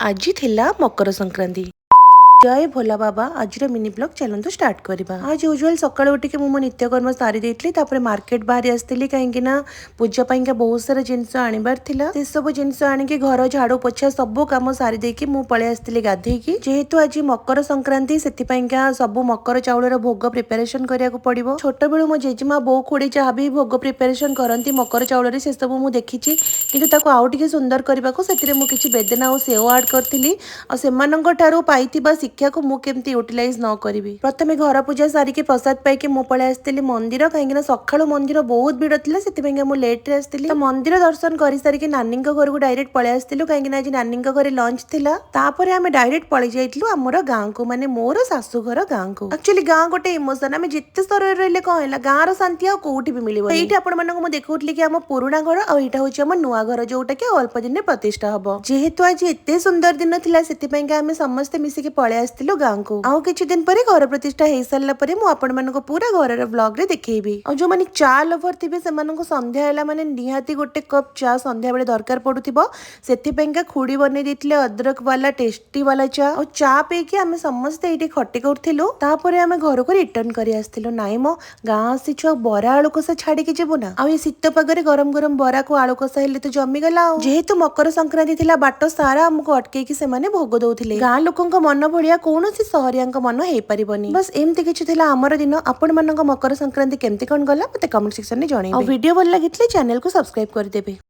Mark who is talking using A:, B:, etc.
A: आज थिला मकर संक्रांति। जय भोला बाबा। आज मिनी ब्लॉग चलते स्टार्ट करवा। आज यूजुअल सकाल उठिक मो नित्यकर्म सारी देती मार्केट बाहरी आसती कहीं पूजा पाइंका बहुत सारा जिनस आनिबार थिला। से सब जिनस आनिकी घर झाड़ू पोछा सब काम सारी देकी मु पळे आसती गाधेकी। जेहेतु आज मकर संक्रांति से सब मकर चाउलर भोग प्रिपेरेशन करिया को पड़िबो। छोट बेलू मो जेजेमा बो खुड़ी जहाँ भी भोग प्रिपेरेशन करती मकर चाउल से सब मु देखिछि किंतु ताको आउ टिके सुंदर करबा को सेतिरे मु किछि बेदना और सेव ऐड करथिली और सेमानंग ठारू पाइथिबा शिक्षा को मु केमती यूटिलाइज न करी। प्रथमे घर पूजा सारिकी प्रसाद पाइकी मु पळे आसतिली मंदिर कहीं सकाळु मंदिर बहुत भिड़ थिला सेतिपेंगा मु लेट रे आसतिली। तो मंदिर दर्शन करि सारिकी नानी घर को डायरेक्ट पळे आसतिलु कहीं आज नानी घरे लंच थिला। तापरे आमे डायरेक्ट पळे जाइतलु हमर गां को माने मोर सासू घर गां को। एक्चुअली गां गोटे इमोशन आमे जिते स्तर रे रहले कहला गां रो शांति आ कोठी भी मिलिबो। एठी आपण मानको मु देखौतली कि हम पुराना घर आ एटा होची हम नुवा घर जोटा कि अल्प दिन प्रतिष्ठा हबो। जेहेतु आज एते सुंदर दिन थिला सेतिपेंगा आमे समस्त मिसिकी पळे आसतिलु गां को। आउ किछि दिन परे घर प्रतिष्ठा हे सारला परे मु आपण मानको पूरा घर व्लॉग रे देखैबी। और जो माने चा लवर थिबे से मानको संध्या हैला माने निहाती गोटे कप चा संध्या बेले दरकार पडुथिबो। सेथिपेंका खुडी बने दितले अदरक वाला टेस्टी वाला चा और चा पेकी आमे समस्त एठी खट्टी करथिलु। तापरे आमे घर को रिटर्न करी आस्थिलु। नाइ मो गां आसीछु बरा आलू कसा छाडी के जेबो ना। आ ए शीत पगरे गरम गरम बरा को आलू कसा हेले तो जमी गला। जेहेतु मकर संक्रांति थिला बाट सारा हमको अटके कि से माने भोग दउथिले। गां लोकंक मन भलिया कोनोसी सहरियांक मन हे परिबनी। बस एमती किछि थिला हमर दिन। आपण मानक मकर संक्रांति केमती कोन गला मते कमेंट सेक्शन में जणाइबे। और वीडियो भल लागितले चैनल को सब्सक्राइब कर देबे।